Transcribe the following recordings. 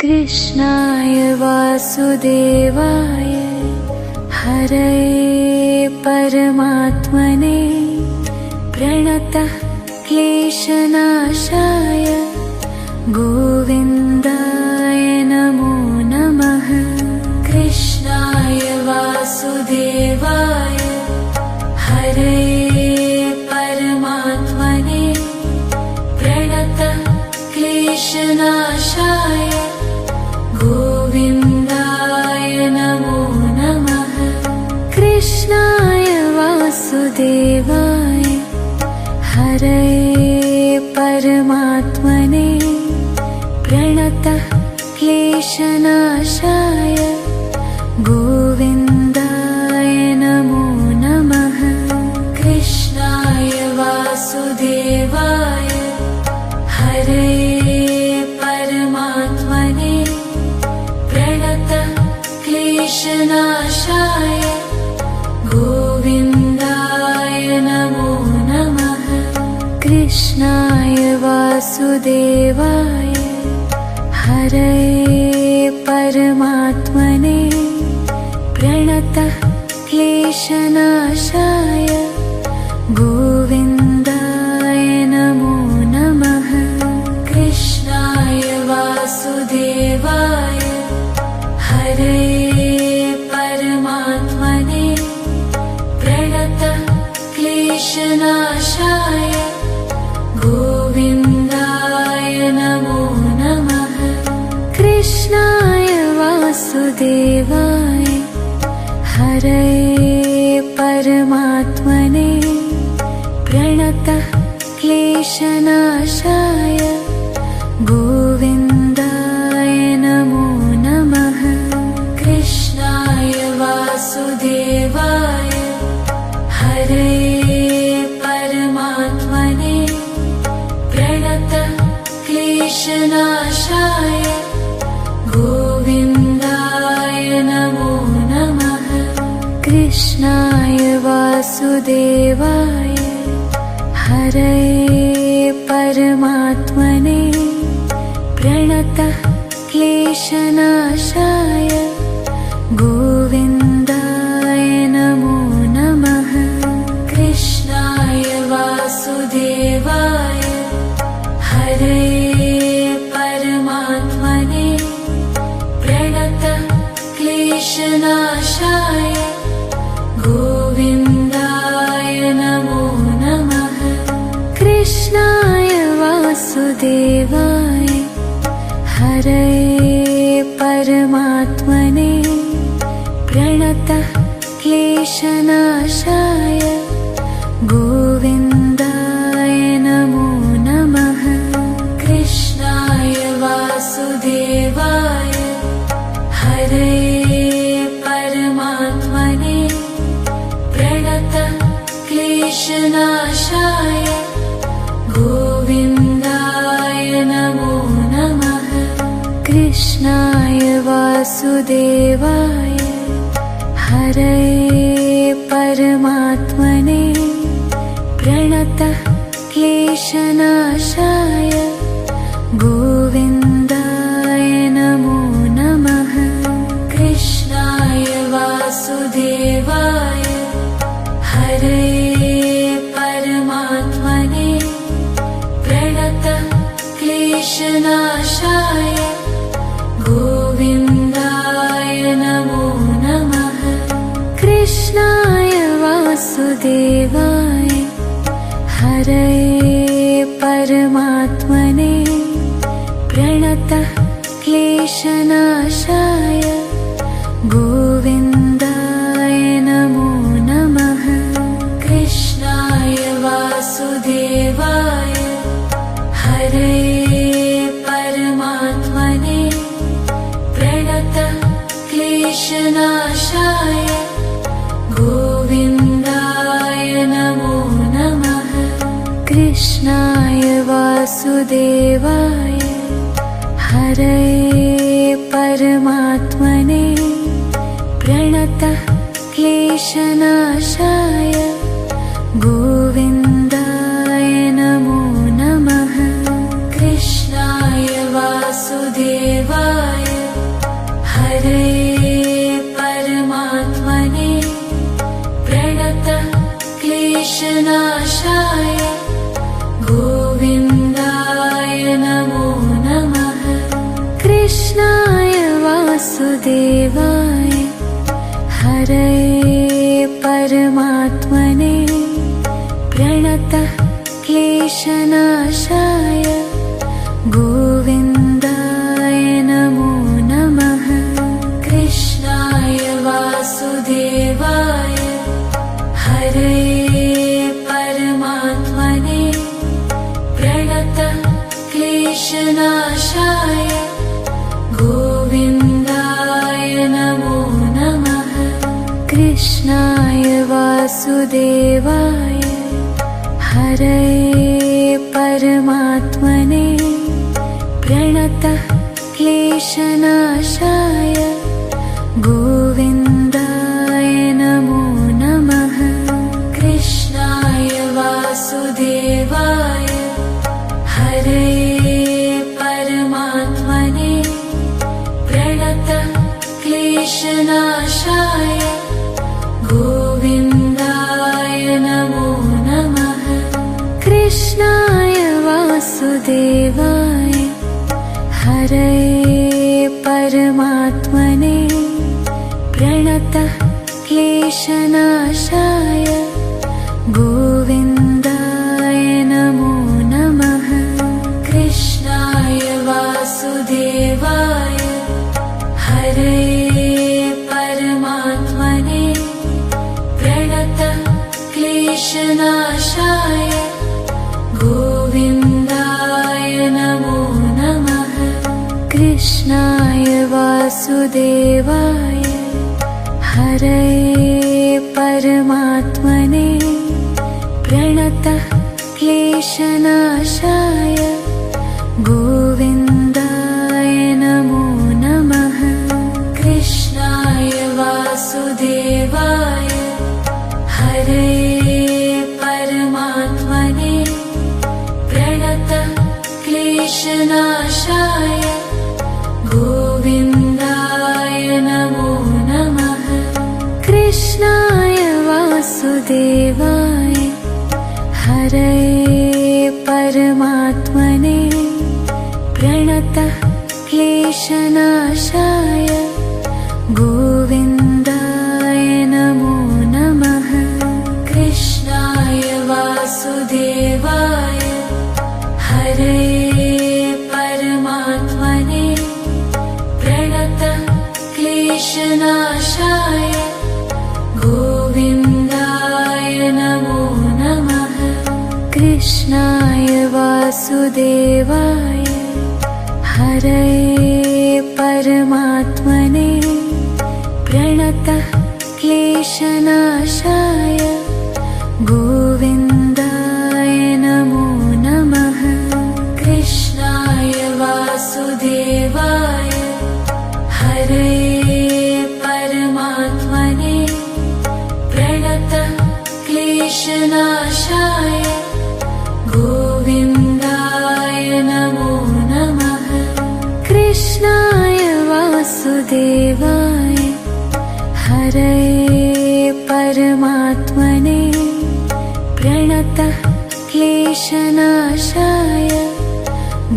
कृष्णाय वासुदेवाय हरये परमात्मने प्रणतः क्लेशनाशाय गोविन्दाय नमो नमः। कृष्णाय वासुदेवाय हरये परमात्मने प्रणतः क्लेशनाशाय गोविन्दाय नमो नमः। कृष्णाय वासुदेवाय हरये परमात्मने प्रणतः क्लेशनाशाय गोविन्दाय नमो नमः। कृष्णाय वासुदेवाय हरये परमात्मने प्रणतः क्लेशनाशाय गोविन्दाय नमो नमः। कृष्णाय वासुदेवाय हरये परमात्मने प्रणतः क्लेशनाशाय गोविन्दाय नमो नमः। कृष्णाय वासुदेवाय हरये परमात्मने प्रणतः क्लेशनाशाय गोविन्दाय नमो नमः। कृष्णाय वासुदेवाय हरये परमात्मने प्रणतः क्लेशनाशाय गोविन्दाय नमो नमः। कृष्णाय वासुदेवाय हरये परमात्मने प्रणतः क्लेशनाशाय गोविन्दाय नमो नमः। कृष्णाय वासुदेवाय हरये परमात्मने प्रणतः क्लेशनाशाय गोविन्दाय नमो नमः। कृष्णाय वासुदेवाय हरये परमात्मने प्रणतः क्लेशनाशाय गोविन्दाय नमो नमः। कृष्णाय वासुदेवाय हरये परमात्मने प्रणतः क्लेशनाशाय गोविन्दाय नमो नमः। कृष्णाय वासुदेवाय हरये परमात्मने प्रणतः क्लेशनाशाय गोविन्दाय नमो नमः। कृष्णाय वासुदेवाय हरये परमात्मने प्रणतः क्लेशनाशाय गोविन्दाय नमो नमः। कृष्णाय वासुदेवाय हरये परमात्मने प्रणतः क्लेशनाशाय गोविन्दाय नमो नमः। कृष्णाय वासुदेवाय हरये परमात्मने प्रणतः क्लेशनाशाय गोविन्दाय नमो नमः। कृष्णाय वासुदेवाय हरये परमात्मने प्रणतः क्लेशनाशाय गोविन्दाय नमो नमः। कृष्णाय वासुदेवाय हरये परमात्मने प्रणतः क्लेशनाशाय गोविन्दाय नमो नमः। कृष्णाय वासुदेवाय क्लेशनाशाय गोविन्दाय नमो नमः। कृष्णाय वासुदेवाय हरये परमात्मने प्रणतः क्लेशनाशाय गोविन्दाय नमो नमः। कृष्णाय वासुदेवाय हरये परमात्मने प्रणतः क्लेशनाशाय गोविन्दाय नमो नमः। कृष्णाय वासुदेवाय हरये परमात्मने प्रणतः क्लेशनाशाय गोविन्दाय नमो नमः। कृष्णाय वासुदेवाय हरये परमात्मने प्रणतः क्लेशनाशाय गोविन्दाय नमो नमः। कृष्णाय वासुदेवाय हरये परमात्मने प्रणतः क्लेशनाशाय गोविन्दाय नमो नमः। कृष्णाय वासुदेवाय हरये परमात्मने प्रणतः क्लेशनाशाय गोविन्दाय नमो नमः। कृष्णाय वासुदेवाय हरये परमात्मने प्रणतः क्लेशनाशाय गोविन्दाय नमो नमः। कृष्णाय वासुदेवाय हरये परमात्मने प्रणतः क्लेशनाशाय गोविन्दाय नमो नमः। कृष्णाय वासुदेवाय हरये परमात्मने प्रणतः क्लेशनाशाय गोविन्दाय नमो नमः। कृष्णाय वासुदेवाय हरये परमात्मने प्रणतः क्लेशनाशाय गोविन्दाय नमो नमः। कृष्णाय वासुदेवाय हरये परमात्मने प्रणतः क्लेशनाशाय गोविन्दाय नमो नमः। कृष्णाय वासुदेवाय हरये परमात्मने प्रणतः क्लेशनाशाय गोविन्दाय नमो नमः। कृष्णाय वासुदेवाय हरये परमात्मने प्रणतः क्लेशनाशाय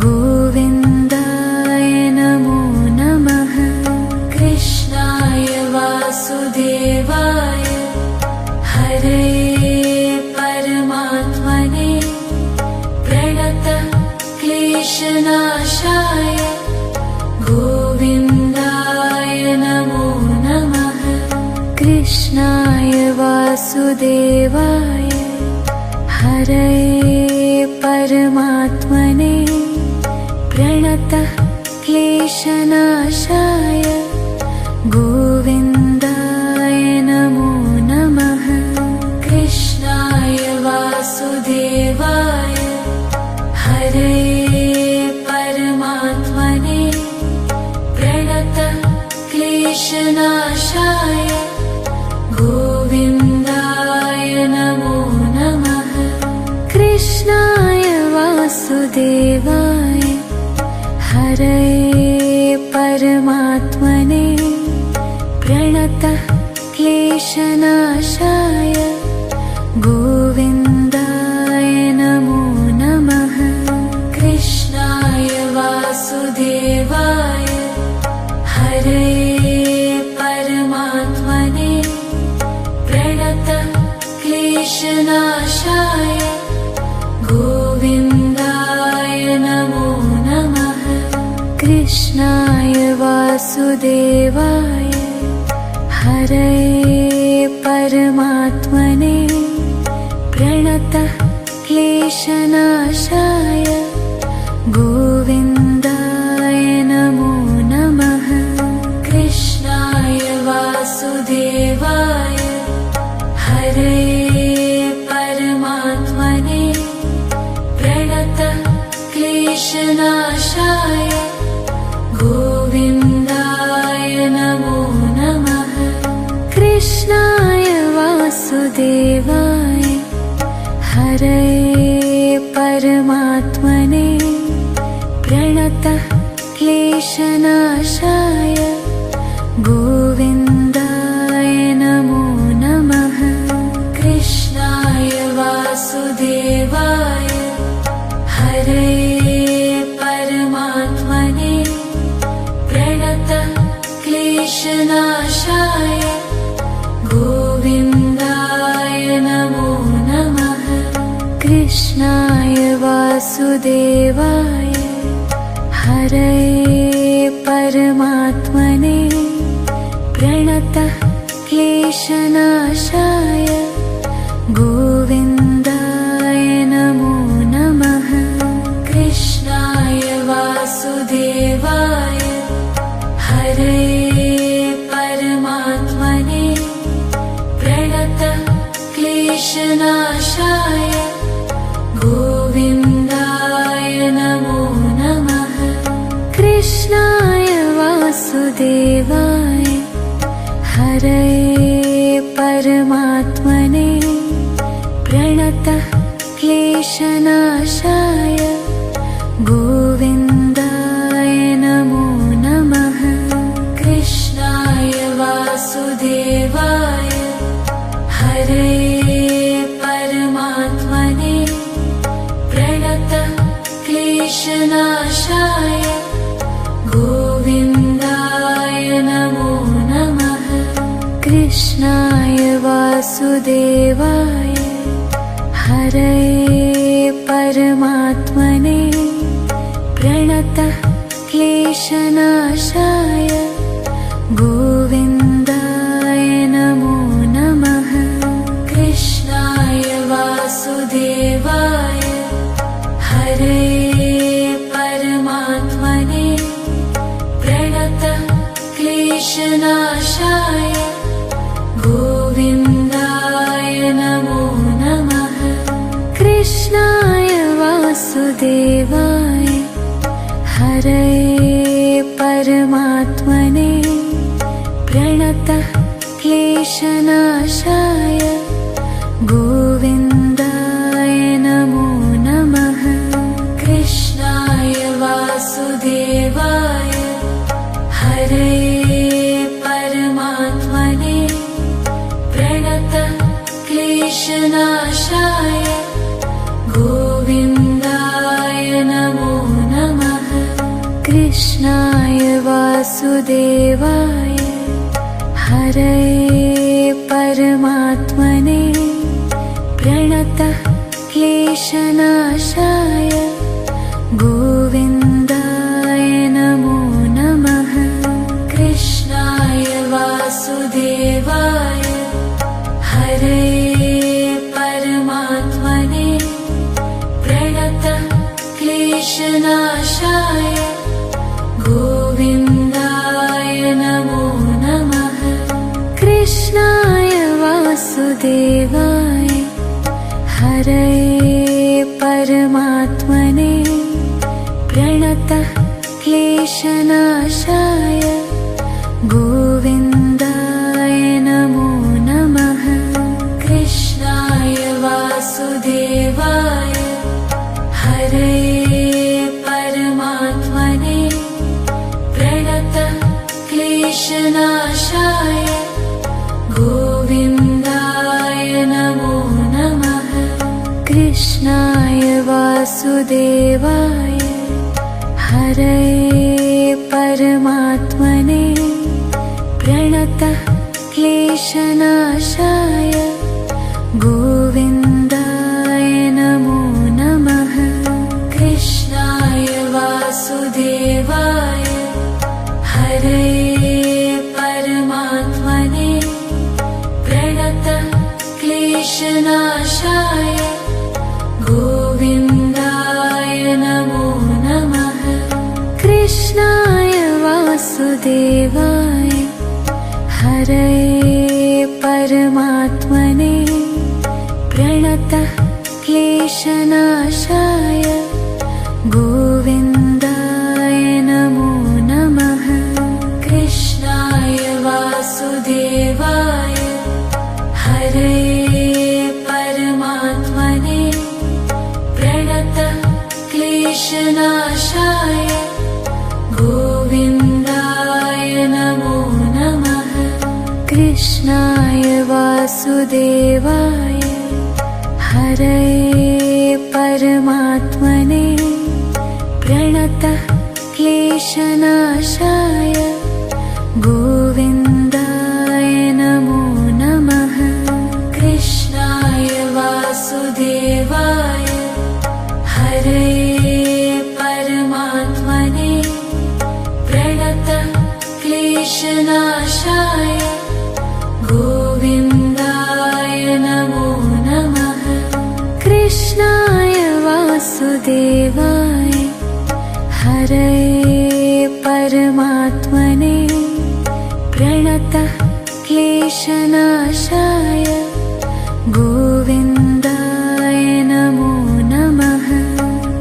गोविन्दाय नमो नमः। कृष्णाय वासुदेवाय हरये परमात्मने प्रणतः क्लेशनाशाय गोविन्दाय नमो नमः। कृष्णाय वासुदेवाय हरये परमात्मने प्रणतः क्लेशनाशाय गोविन्दाय नमो नमः। कृष्णाय वासुदेवाय हरये परमात्मने प्रणतः क्लेशनाशाय गोविन्दाय नमो नमः। कृष्णाय वासुदेवाय हरये परमात्मने प्रणतः क्लेशनाशाय गोविन्दाय क्लेशनाशाय गोविन्दाय नमो नमः। कृष्णाय वासुदेवाय हरये परमात्मने प्रणतः क्लेशनाशाय गोविन्दाय नमो नमः। कृष्णाय वासुदेवाय हरये परमात्मने प्रणतः क्लेशनाशाय गोविन्दाय नमो नमः। कृष्णाय वासुदेवाय हरये परमात्मने प्रणतः क्लेशनाशाय गोविन्दाय नमो नमः। कृष्णाय वासुदेवाय हरये परमात्मने प्रणतः क्लेशनाशाय गोविन्दाय नमो नमः। कृष्णाय वासुदेवाय हरये परमात्मने प्रणतः क्लेशनाशाय गोविन्दाय नमो नमः। कृष्णाय वासुदेवाय हरये परमात्मने प्रणतः क्लेशनाशाय गोविन्दाय नमो नमः। कृष्णाय वासुदेवाय हरये परमात्मने प्रणतः क्लेशनाशाय गोविन्दाय नमो नमः। कृष्णाय वासुदेवाय हरये परमात्मने प्रणतः क्लेशनाशाय गोविन्दाय नमो नमः। कृष्णाय वासुदेवाय हरये परमात्मने प्रणतः क्लेशनाशाय गोविन्दाय नमो नमः। कृष्णाय वासुदेवाय हरये परमात्मने प्रणतः क्लेशनाशाय गोविन्दाय नमो नमः। कृष्णाय वासुदेवाय हरये परमात्मने प्रणतः क्लेशनाशाय गोविन्दाय नमो नमः। कृष्णाय वासुदेवाय हरये परमात्मने प्रणतः क्लेशनाशाय गोविन्दाय नमो नमः। कृष्णाय वासुदेवाय हरये परमात्मने प्रणतः क्लेशनाशाय गोविन्दाय नमो नमः। कृष्णाय वासुदेवाय हरये परमात्मने प्रणतः क्लेशनाशाय गोविन्दाय नमो नमः। कृष्णाय वासुदेवाय हरये परमात्मने प्रणतः क्लेशनाशाय गोविन्दाय नमो नमः। कृष्णाय वासुदेवाय हरये परमात्मने प्रणतः क्लेशनाशाय गोविन्दाय नमो नमः। कृष्णाय वासुदेवाय हरये परमात्मने प्रणतः क्लेशनाशाय गोविन्दाय हरे परमात्मने प्रणतः क्लेशनाशाय गोविन्दाय नमो नमः। कृष्णाय वासुदेवाय हरे परमात्मने प्रणतः क्लेशनाशाय गोविन्दाय नमो नमः। कृष्णाय वासुदेवाय हरे परमात्मने प्रणतः क्लेशनाशाय गोविन्दाय नमो नमः। कृष्णाय वासुदेवाय हरे परमात्मने प्रणतः क्लेशनाशाय गोविन्दाय नमो नमः। कृष्णाय वासुदेवाय हरे परमात्मने प्रणतः क्लेशनाशाय गोविन्दाय नमो नमः। कृष्णाय वासुदेवाय हरे परमात्मने प्रणतः क्लेशनाशाय गोविन्दाय नमो नमः।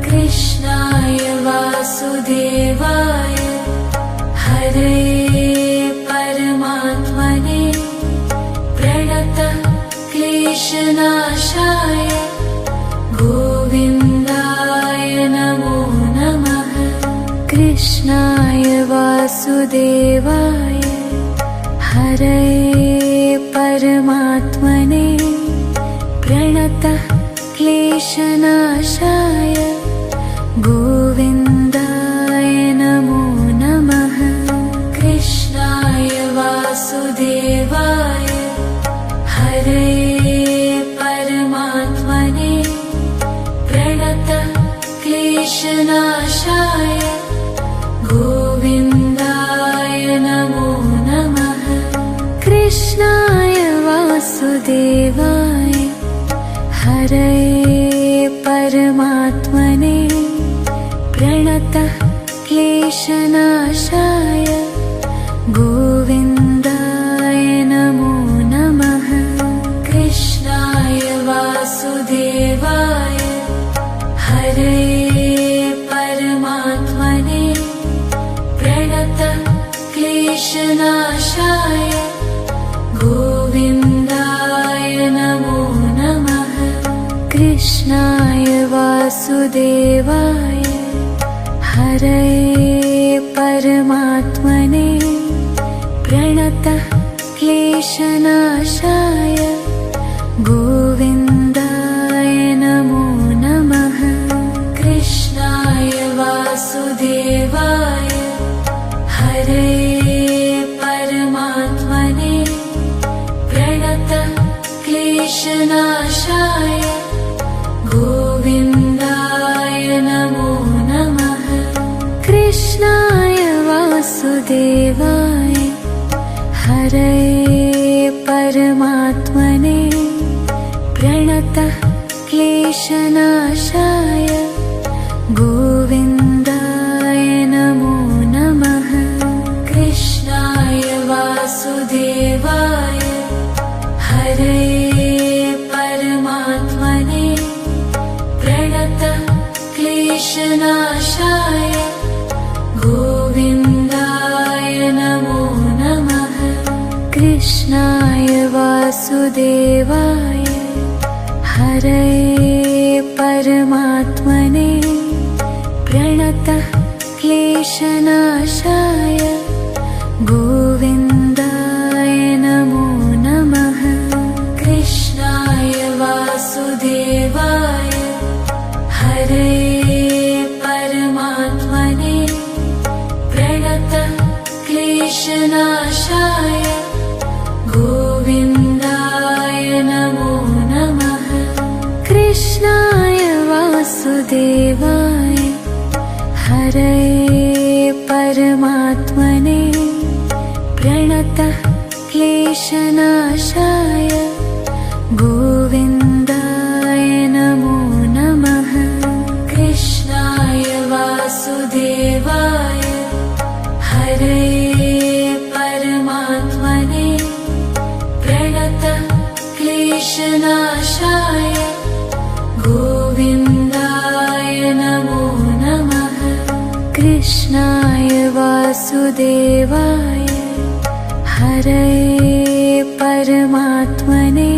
कृष्णाय वासुदेवाय हरे परमात्मने प्रणतः क्लेशनाशाय गोविन्दाय नमो नमः। कृष्णाय वासुदेवाय हरे परमात्मने प्रणतः क्लेशनाशाय गोविन्दाय नमो नमः। कृष्णाय वासुदेवाय हरे परमात्मने प्रणतः क्लेशनाशाय गोविन्दाय नमो नमः। कृष्णाय वासुदेवाय हरे परमात्मने प्रणतः क्लेशनाशाय गोविन्दाय नमो नमः। कृष्णाय वासुदेवाय हरे परमात्मने प्रणतः क्लेशनाशाय गोविन्दाय नमो नमः। कृष्णाय वासुदेवाय हरे परमात्मने प्रणतः क्लेशनाशाय गोविन्दाय नमो नमः। कृष्णाय वासुदेवाय हरे परमात्मने प्रणतः क्लेशनाशाय गोविन्दाय नमो नमः। कृष्णाय वासुदेवाय हरे परमात्मने प्रणतः क्लेशनाशाय गोविन्दाय नमो नमः। कृष्णाय वासुदेवाय हरे परमात्मने प्रणतः क्लेशनाशाय गोविन्दाय नमो नमः। कृष्णाय वासुदेवाय हरे परमात्मने प्रणतः क्लेशनाशाय गोविन्दाय नमो नमः। कृष्णाय वासुदेवाय हरे परमात्मने प्रणतः क्लेशनाशाय गोविन्दाय नमो नमः। कृष्णाय वासुदेवाय हरे परमात्मने प्रणतः क्लेशनाशाय गोविन्दाय नमो नमः। कृष्णाय वासुदेवाय हरये परमात्मने प्रणतः क्लेशनाशाय गोविन्दाय नमो नमः। कृष्णाय वासुदेवाय हरये परमात्मने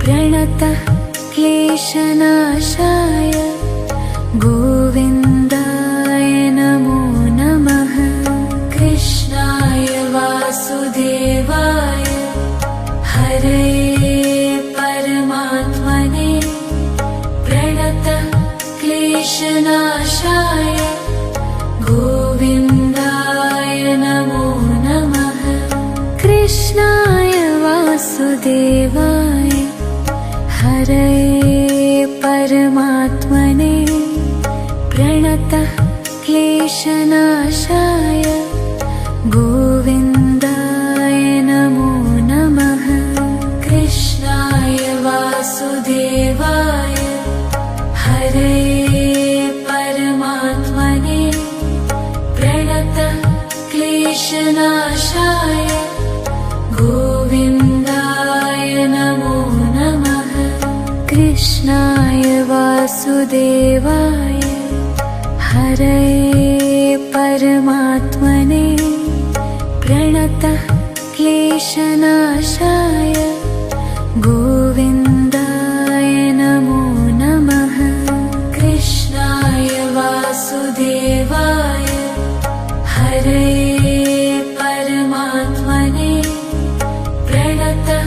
प्रणतः क्लेशनाशाय गोविन्दाय नमो नमः। कृष्णाय वासुदेवाय हरये परमात्मने प्रणतः क्लेशनाशाय गोविन्दाय नमो नमः। कृष्णाय वासुदेवाय हरये परमात्मने प्रणतः क्लेशनाशाय गोविन्दाय नमो नमः। कृष्णाय वासुदेवाय हरये परमात्मने प्रणतः क्लेशनाशाय गोविन्दाय नमो नमः। कृष्णाय वासुदेवाय हरये परमात्मने प्रणतः क्लेशनाशाय गोविन्दाय नमो नमः। कृष्णाय वासुदेवाय हरये परमात्मने प्रणतः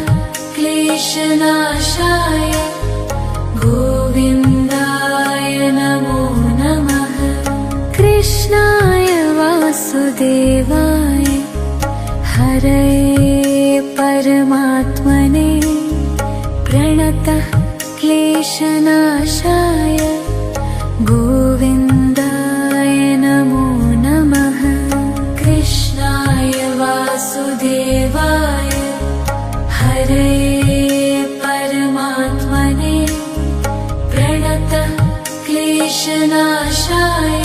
क्लेशनाशाय गोविन्दाय नमो नमः। कृष्णाय वासुदेवाय हरये परमात्मने प्रणतः क्लेशनाशाय गोविन्दाय नमो नमः। कृष्णाय वासुदेवाय हरये परमात्मने प्रणतः क्लेशनाशाय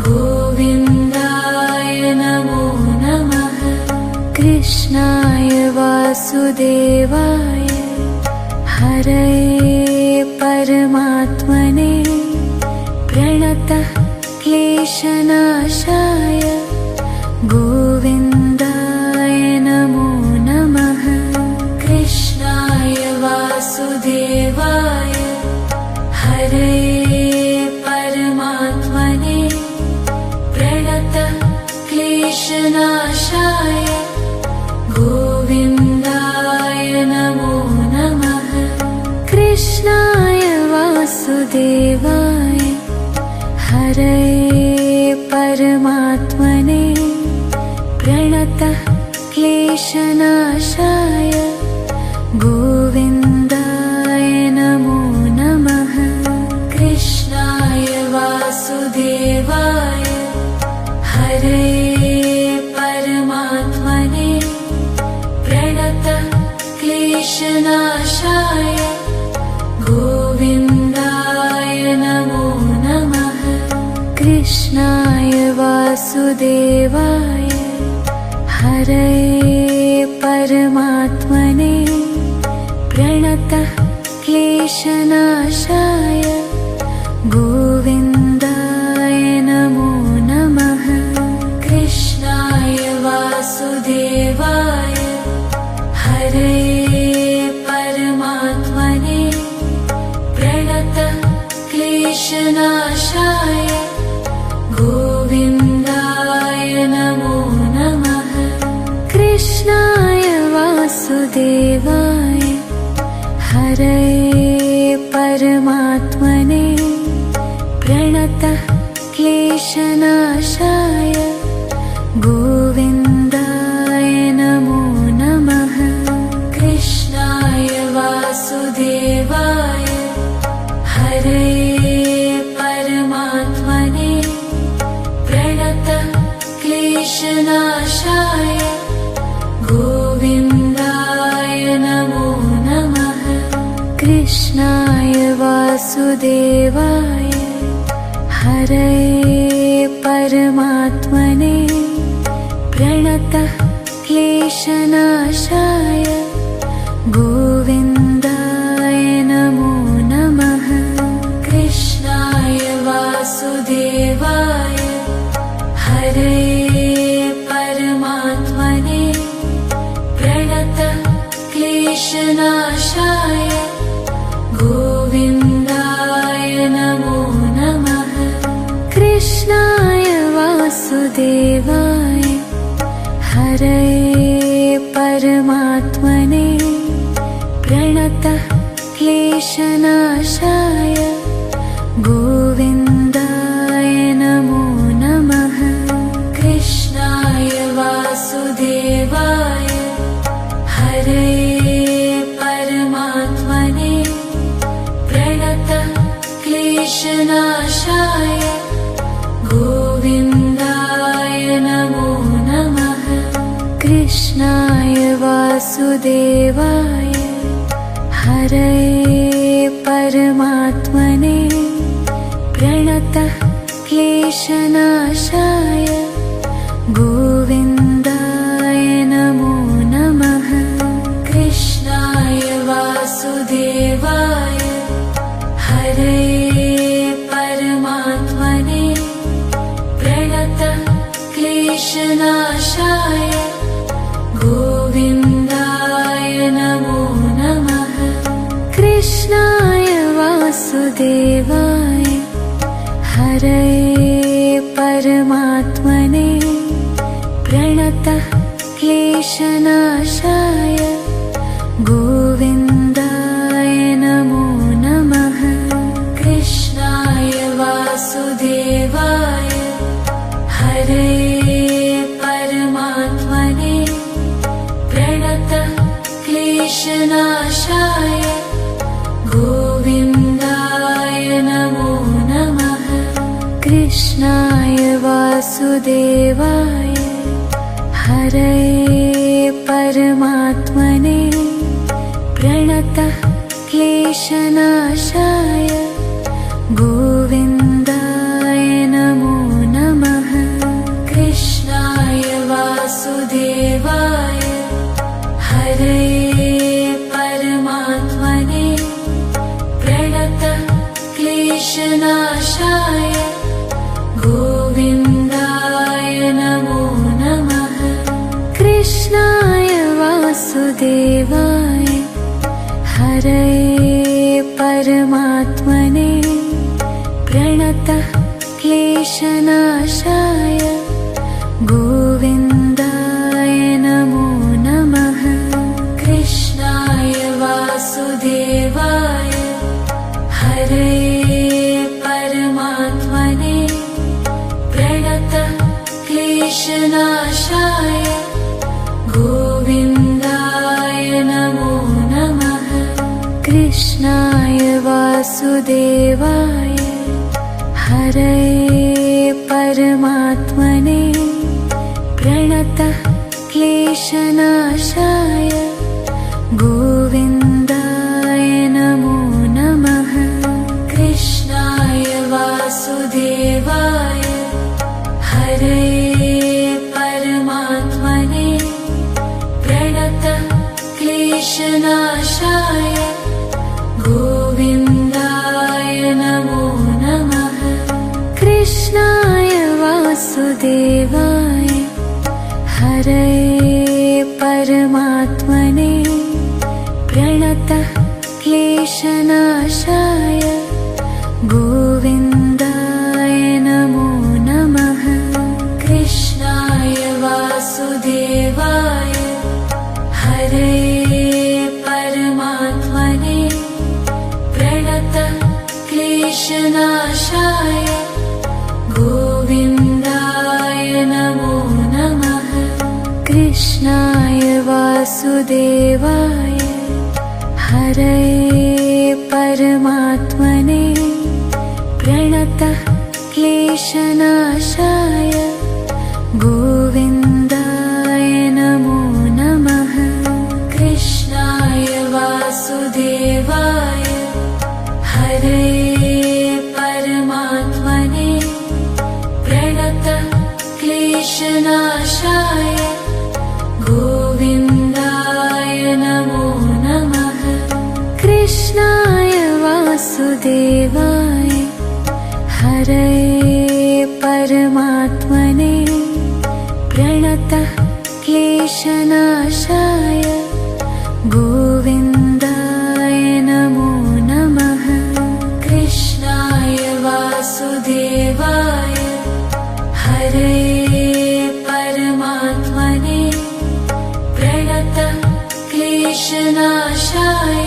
गोविन्दाय नमो नमः। कृष्णाय वासुदेवाय हरये परमात्मने प्रणतः क्लेशनाशाय गोविन्दाय नमो नमः। कृष्णाय वासुदेवाय हरये परमात्मने प्रणतः क्लेशनाशाय गोविन्दाय नमो नमः। कृष्णाय वासुदेवाय हरये परमात्मने प्रणतः क्लेशनाशाय गोविन्दाय नमो नमः। कृष्णाय वासुदेवाय हरये परमात्मने प्रणतः क्लेशनाशाय गोविन्दाय नमो नमः। कृष्णाय वासुदेवाय हरये परमात्मने प्रणतः क्लेशनाशाय गोविन्दाय नमो नमः। कृष्णाय वासुदेवाय हरये परमात्मने प्रणतः क्लेशनाशाय गोविन्दाय नमो नमः। कृष्णाय वासुदेवाय हरये परमात्मने प्रणतः क्लेशनाशाय गोविन्दाय नमो नमः। कृष्णाय वासुदेवाय हरये परमात्मने प्रणतः क्लेशनाशाय क्लेशनाशाय गोविन्दाय नमो नमः। कृष्णाय वासुदेवाय हरये परमात्मने प्रणतः क्लेशनाशाय गोविन्दाय नमो नमः। कृष्णाय वासुदेवाय हरये परमात्मने प्रणतः क्लेशनाशाय गोविन्दाय नमो नमः। कृष्णाय वासुदेवाय हरये परमात्मने प्रणतः क्लेशनाशाय गोविन्दाय नमो नमः। कृष्णाय वासुदेवाय हरये परमात्मने प्रणतः क्लेशनाशाय गोविन्दाय नमो नमः। कृष्णाय वासुदेवाय हरये परमात्मने प्रणतः क्लेशनाशाय गोविन्दाय नमो नमः। कृष्णाय वासुदेवाय हरये परमात्मने प्रणतः क्लेशनाशाय गोविन्दाय नमो नमः। कृष्णाय वासुदेवाय हरये परमात्मने प्रणतः क्लेशनाशाय गोविन्दाय नमो नमः। कृष्णाय वासुदेवाय हरये परमात्मने प्रणतः क्लेशनाशाय गोविन्दाय नमो नमः। कृष्णाय वासुदेवाय हरये परमात्मने प्रणतः क्लेशनाशाय गोविन्दाय नमो नमः। कृष्णाय वासुदेवाय हरये परमात्मने प्रणतः क्लेशनाशाय गोविन्दाय नमो नमः। कृष्णाय वासुदेवाय हरये परमात्मने प्रणतः क्लेशनाशाय गोविन्दाय नमो नमः। कृष्णाय वासुदेवाय हरये परमात्मने प्रणतः क्लेशनाशाय गोविन्दाय नमो नमः। कृष्णाय वासुदेवाय हरये परमात्मने प्रणतः क्लेशनाशाय गोविन्दाय नमो नमः। कृष्णाय वासुदेवाय हरये परमात्मने प्रणतः क्लेशनाशाय गोविन्दाय नमो नमः। कृष्णाय वासुदेवाय हरये परमात्मने प्रणतः क्लेशनाशाय गोविन्दाय नमो नमः। कृष्णाय वासुदेवाय हरये परमात्मने प्रणतः क्लेशनाशाय गोविन्दाय नमो नमः। कृष्णाय वासुदेवाय हरये परमात्मने प्रणतः क्लेशनाशाय गोविन्दाय प्रणतः क्लेशनाशाय गोविन्दाय नमो नमः। कृष्णाय वासुदेवाय हरे परमात्मने प्रणतः क्लेशनाशाय